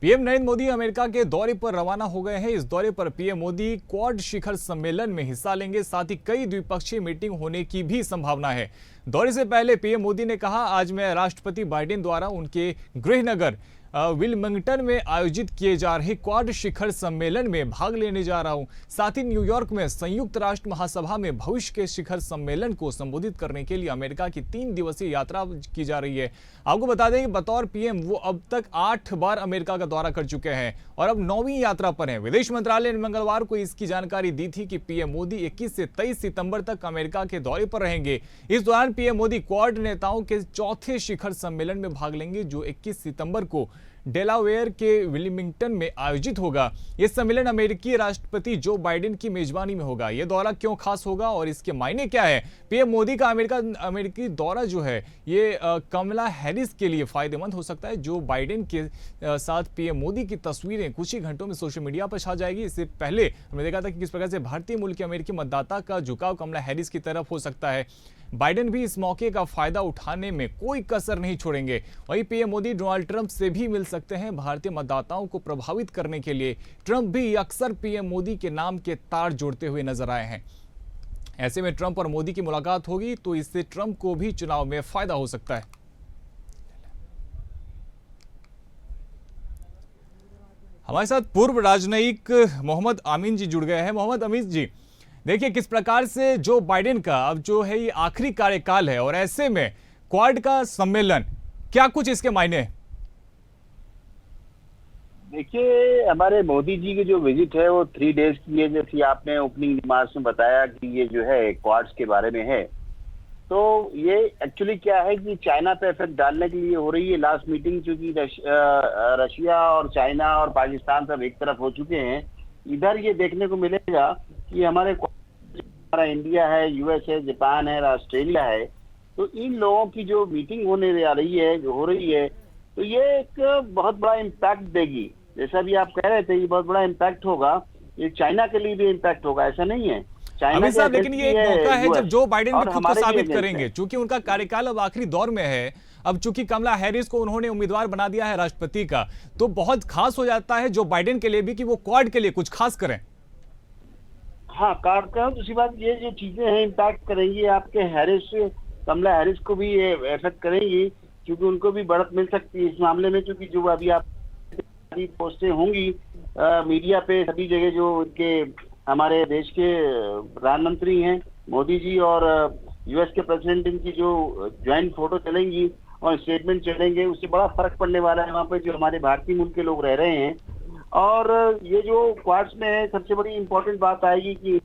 PM Narendra Modi America के दौरे पर रवाना हो गए हैं। इस दौरे पर पीएम मोदी क्वाड शिखर सम्मेलन में हिस्सा लेंगे, साथ ही कई द्विपक्षीय मीटिंग होने की भी संभावना है। दौरे से पहले पीएम मोदी ने कहा, आज मैं राष्ट्रपति बाइडेन द्वारा उनके गृहनगर विल्मिंगटन में आयोजित किए जा रहे क्वाड शिखर सम्मेलन में भाग लेने जा रहा हूं। साथ ही न्यूयॉर्क में संयुक्त राष्ट्र महासभा में भविष्य के शिखर सम्मेलन को संबोधित करने के लिए अमेरिका की 3 दिवसीय यात्रा की जा रही है। आपको बता दें कि बतौर पीएम वो अब तक 8 बार अमेरिका का दौरा कर चुके हैं और अब 9वीं यात्रा पर हैं। विदेश मंत्रालय ने मंगलवार को इसकी जानकारी दी थी कि पीएम मोदी 21 से 23 सितंबर तक अमेरिका के दौरे पर रहेंगे। इस दौरान पीएम मोदी क्वाड नेताओं के चौथे शिखर सम्मेलन में भाग लेंगे, जो 21 सितंबर को डेलावेयर के विलिंगटन में आयोजित होगा। यह सम्मेलन अमेरिकी राष्ट्रपति जो बाइडेन की मेजबानी में होगा। यह दौरा क्यों खास होगा और इसके मायने क्या है? पीएम मोदी का अमेरिकी दौरा जो है ये कमला हैरिस के लिए फायदेमंद हो सकता है। जो बाइडेन के साथ पीएम मोदी की तस्वीरें कुछ ही घंटों में सोशल मीडिया पर छा जाएगी। इससे पहले हमने देखा था कि किस प्रकार से भारतीय मूल के अमेरिकी मतदाता का झुकाव कमला हैरिस की तरफ हो सकता है। बाइडेन भी इस मौके का फायदा उठाने में कोई कसर नहीं छोड़ेंगे। वहीं पीएम मोदी डोनाल्ड ट्रंप से भी मिल सकते हैं। भारतीय मतदाताओं को प्रभावित करने के लिए ट्रंप भी अक्सर पीएम मोदी के नाम के तार जोड़ते हुए नजर आए हैं। ऐसे में ट्रंप और मोदी की मुलाकात होगी तो इससे ट्रंप को भी चुनाव में फायदा हो सकता है। हमारे साथ पूर्व राजनयिक मोहम्मद अमीन जी जुड़ गए हैं। मोहम्मद अमीन जी, देखिए किस प्रकार से जो बाइडेन का अब जो है ये आखिरी कार्यकाल है और ऐसे में क्वाड का सम्मेलन, क्या कुछ इसके मायने हैं? देखिए, हमारे मोदी जी की जो विजिट है वो 3 डेज की है। जैसे आपने ओपनिंग रिमार्क्स में बताया कि ये जो है क्वाड्स के बारे में है, तो ये एक्चुअली क्या है कि चाइना पे इफेक्ट डालने के लिए हो रही है। लास्ट मीटिंग चूंकि रशिया और चाइना और पाकिस्तान सब एक तरफ हो चुके हैं, इधर ये देखने को मिलेगा कि हमारा इंडिया है, यूएस है, जापान है, ऑस्ट्रेलिया है, तो इन लोगों की जो मीटिंग होने जा रही है, जो हो रही है, तो ये एक बहुत बड़ा इम्पैक्ट देगी। जैसा भी आप कह रहे थे, ये बहुत बड़ा इम्पैक्ट होगा। ये चाइना के लिए भी इम्पैक्ट होगा, ऐसा नहीं है। अमित साहब, लेकिन ये एक मौका है जब जो बाइडेन भी खुद को साबित करेंगे, क्योंकि उनका कार्यकाल अब आखिरी दौर में है। अब चूंकि कमला हैरिस को उन्होंने उम्मीदवार बना दिया है राष्ट्रपति का, तो बहुत खास हो जाता है जो बाइडेन के लिए भी कि वो क्वाड के लिए कुछ खास करें। हाँ, कार्ड का दूसरी बात, ये जो चीजें हैं इम्पैक्ट करेंगी आपके हैरिस, कमला हैरिस को भी ये इफेक्ट करेंगी, क्योंकि उनको भी बढ़त मिल सकती है इस मामले में। क्योंकि जो अभी आप पोस्टें होंगी मीडिया पे सभी जगह, जो उनके हमारे देश के प्रधानमंत्री हैं मोदी जी और यूएस के प्रेसिडेंट, इनकी जो ज्वाइंट फोटो चलेंगी और स्टेटमेंट चलेंगे, उससे बड़ा फर्क पड़ने वाला है वहाँ पे जो हमारे भारतीय मूल के लोग रह रहे हैं। और ये जो क्वाड्स में है, सबसे बड़ी इम्पोर्टेंट बात आएगी कि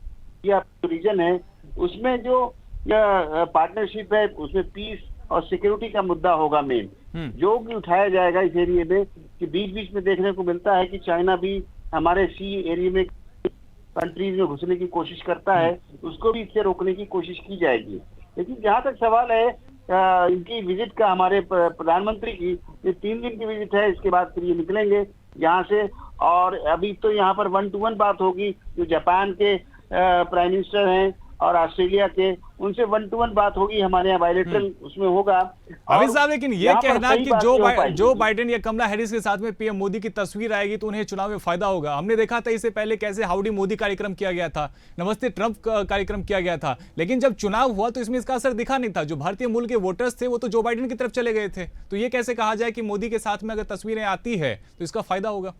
ये रीजन है, उसमें जो पार्टनरशिप है, उसमें पीस और सिक्योरिटी का मुद्दा होगा मेन, जो कि उठाया जाएगा इस एरिया में। कि बीच बीच में देखने को मिलता है कि चाइना भी हमारे सी एरिया में कंट्रीज में घुसने की कोशिश करता है, उसको भी इससे रोकने की कोशिश की जाएगी। लेकिन जहां तक सवाल है इनकी विजिट का, हमारे प्रधानमंत्री की, ये 3 दिन की विजिट है, इसके बाद फिर ये निकलेंगे यहाँ से। और अभी तो यहाँ पर 1-to-1 बात होगी, जो जापान के प्राइम मिनिस्टर हैं और ऑस्ट्रेलिया के, उनसे 1-to-1 बात होगी। हमारे यहाँ बायलैटरल उसमें होगा। अमित साहब, लेकिन ये कहना कि जो बाइडेन या कमला हैरिस के साथ में पीएम मोदी की तस्वीर आएगी तो उन्हें चुनाव में फायदा होगा। हमने देखा था इससे पहले कैसे हाउडी मोदी कार्यक्रम किया गया था, नमस्ते ट्रंप कार्यक्रम किया गया था, लेकिन जब चुनाव हुआ तो इसमें इसका असर दिखा नहीं था। जो भारतीय मूल के वोटर्स थे वो तो जो बाइडेन की तरफ चले गए थे। तो ये कैसे कहा जाए कि मोदी के साथ में अगर तस्वीरें आती है तो इसका फायदा होगा?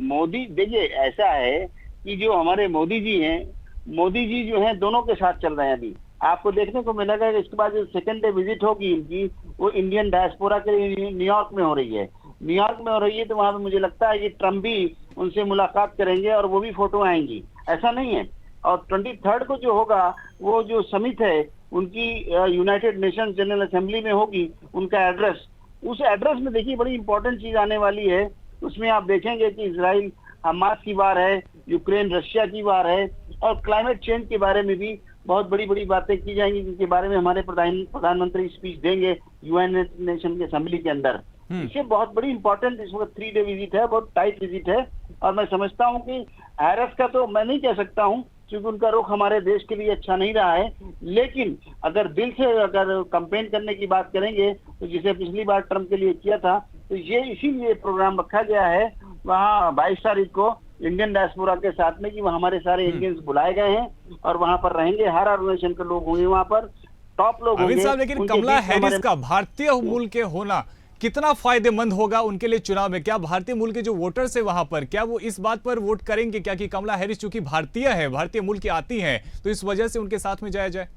मोदी, देखिए ऐसा है कि जो हमारे मोदी जी हैं, मोदी जी जो हैं दोनों के साथ चल रहे हैं। अभी आपको देखने को मिलेगा कि इसके बाद जो सेकेंड डे विजिट होगी इनकी, वो इंडियन डायस्पोरा के लिए न्यूयॉर्क में हो रही है। न्यूयॉर्क में हो रही है, तो वहां पे मुझे लगता है कि ट्रंप भी उनसे मुलाकात करेंगे और वो भी फोटो आएंगी, ऐसा नहीं है। और 23 को जो होगा, वो जो समिट है उनकी यूनाइटेड नेशन जनरल असेंबली में होगी, उनका एड्रेस, उस एड्रेस में देखिए बड़ी इंपॉर्टेंट चीज आने वाली है। उसमें आप देखेंगे कि इजराइल हमास की वार है, यूक्रेन रशिया की वार है, और क्लाइमेट चेंज के बारे में भी बहुत बड़ी बड़ी बातें की जाएंगी, जिनके बारे में हमारे प्रधानमंत्री स्पीच देंगे यूएन नेशन के असेंबली के अंदर। इसे बहुत बड़ी इंपॉर्टेंट इस वक्त 3 डे विजिट है, बहुत टाइट विजिट है। और मैं समझता हूं कि हैरिस का तो मैं नहीं कह सकता हूं, क्योंकि उनका रुख हमारे देश के लिए अच्छा नहीं रहा है। लेकिन अगर दिल से अगर कंपेन करने की बात करेंगे, तो जिसे पिछली बार ट्रंप के लिए किया था, तो ये इसीलिए प्रोग्राम रखा गया है वहाँ 22 तारीख को इंडियन डायस्पोरा के साथ में, कि वहाँ हमारे सारे इंडियंस बुलाए गए हैं और वहाँ पर रहेंगे, हर ऑर्गेनाइजेशन के लोग होंगे वहाँ पर, टॉप लोग अरविंद होंगे। साहब, लेकिन उनके कमला बीच में हैरिस हमारे- का भारतीय मूल के होना कितना फायदेमंद होगा उनके लिए चुनाव में? क्या भारतीय मूल के जो वोटर्स है वहां पर, क्या वो इस बात पर वोट करेंगे क्या कि कमला हैरिस चूंकि भारतीय है, भारतीय मूल की आती हैं, तो इस वजह से उनके साथ में जाया जाए?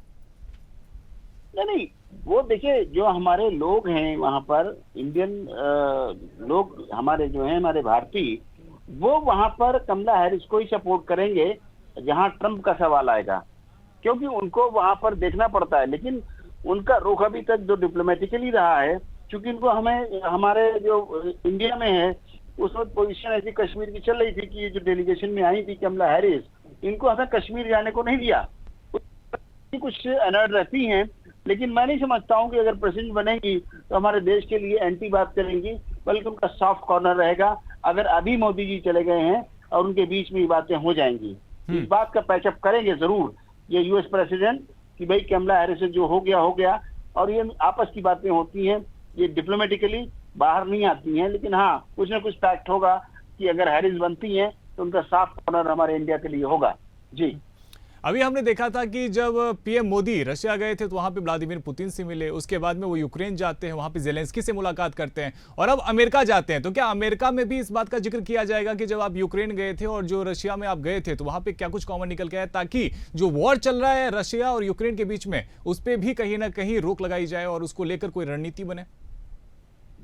नहीं, वो देखिए जो हमारे लोग हैं वहाँ पर, इंडियन लोग हमारे जो हैं, हमारे भारतीय, वो वहाँ पर कमला हैरिस को ही सपोर्ट करेंगे जहाँ ट्रंप का सवाल आएगा, क्योंकि उनको वहाँ पर देखना पड़ता है। लेकिन उनका रुख अभी तक जो डिप्लोमेटिकली रहा है, क्योंकि इनको हमें, हमारे जो इंडिया में है उस वक्त पोजीशन ऐसी कश्मीर की चल रही थी कि ये जो डेलीगेशन में आई थी कमला हैरिस, इनको हमें कश्मीर जाने को नहीं दिया, कुछ अनर्ड रहती हैं। लेकिन मैं नहीं समझता हूँ कि अगर प्रेसिडेंट बनेगी तो हमारे देश के लिए एंटी बात करेंगी, बल्कि उनका सॉफ्ट कॉर्नर रहेगा। अगर अभी मोदी जी चले गए हैं और उनके बीच में ये बातें हो जाएंगी, इस बात का पैचअप करेंगे जरूर ये यूएस प्रेसिडेंट कि भाई कमला हैरिस से जो हो गया, और ये आपस की बातें होती हैं, ये डिप्लोमेटिकली बाहर नहीं आती हैं। लेकिन हाँ, कुछ ना कुछ फैक्ट होगा कि अगर हैरिस बनती हैं तो उनका सॉफ्ट कॉर्नर हमारे इंडिया के लिए होगा। जी, अभी हमने देखा था कि जब पीएम मोदी रशिया गए थे तो वहां पे व्लादिमीर पुतिन से मिले, उसके बाद में वो यूक्रेन जाते हैं, वहां पे जेलेंस्की से मुलाकात करते हैं, और अब अमेरिका जाते हैं। तो क्या अमेरिका में भी इस बात का जिक्र किया जाएगा कि जब आप यूक्रेन गए थे और जो रशिया में आप गए थे तो वहां पे क्या कुछ कॉमन निकल के आया, ताकि जो वॉर चल रहा है रशिया और यूक्रेन के बीच में उस पर भी कहीं ना कहीं रोक लगाई जाए और उसको लेकर कोई रणनीति बने?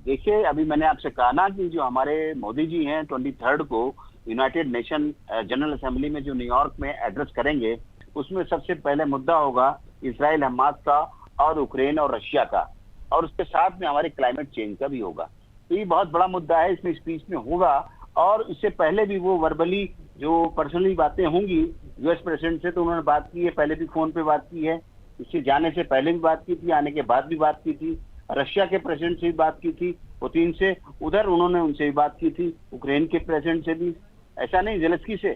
देखिए, अभी मैंने आपसे कहा ना कि जो हमारे मोदी जी हैं 23 को यूनाइटेड नेशन जनरल असेंबली में जो न्यूयॉर्क में एड्रेस करेंगे, उसमें सबसे पहले मुद्दा होगा इजराइल हमास का और यूक्रेन और रशिया का, और उसके साथ में हमारे क्लाइमेट चेंज का भी होगा। तो ये बहुत बड़ा मुद्दा है, इसमें स्पीच में होगा। और इससे पहले भी वो वर्बली जो पर्सनली बातें होंगी यूएस प्रेसिडेंट से, तो उन्होंने बात की है, पहले भी फोन पे बात की है, इससे जाने से पहले भी बात की थी, आने के बाद भी बात की थी, रशिया के प्रेसिडेंट से भी बात की थी, पुतिन से, उधर उन्होंने उनसे भी बात की थी, यूक्रेन के प्रेसिडेंट से भी, ऐसा नहीं जेलेंस्की से।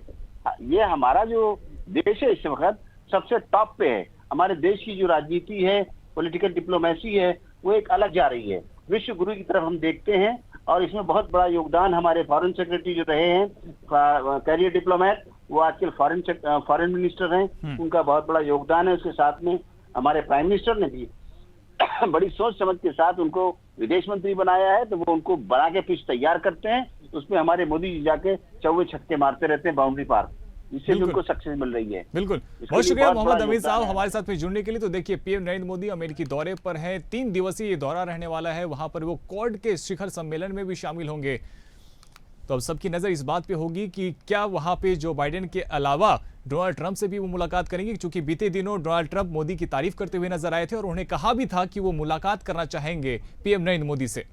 ये हमारा जो देश है इस वक्त सबसे टॉप पे है। हमारे देश की जो राजनीति है, पॉलिटिकल डिप्लोमेसी है, वो एक अलग जा रही है, विश्व गुरु की तरफ हम देखते हैं। और इसमें बहुत बड़ा योगदान हमारे फॉरेन सेक्रेटरी जो रहे हैं, कैरियर डिप्लोमेट, वो आजकल फॉरेन मिनिस्टर हैं, उनका बहुत बड़ा योगदान है। उसके साथ में हमारे प्राइम मिनिस्टर ने भी बड़ी सोच समझ के साथ उनको विदेश मंत्री बनाया है, तो वो उनको बना के पिच तैयार करते हैं, उसमें हमारे मोदी जी जाके चौवे छक्के मारते रहते हैं बाउंड्री पार, जिससे भी उनको सक्सेस मिल रही है। बिल्कुल, इसके बहुत लिए शुक्रिया बहुत मोहम्मद बड़ा अमीर साहब योगदान है। हमारे साथ में जुड़ने के लिए। तो देखिए, पीएम नरेंद्र मोदी अमेरिकी दौरे पर हैं, 3 दिवसीय ये दौरा रहने वाला है, वहां पर वो क्वाड के शिखर सम्मेलन में भी शामिल होंगे। तो अब सबकी नजर इस बात पे होगी कि क्या वहां पे जो बाइडेन के अलावा डोनाल्ड ट्रंप से भी वो मुलाकात करेंगे, क्योंकि बीते दिनों डोनाल्ड ट्रंप मोदी की तारीफ करते हुए नजर आए थे और उन्होंने कहा भी था कि वो मुलाकात करना चाहेंगे पीएम नरेंद्र मोदी से।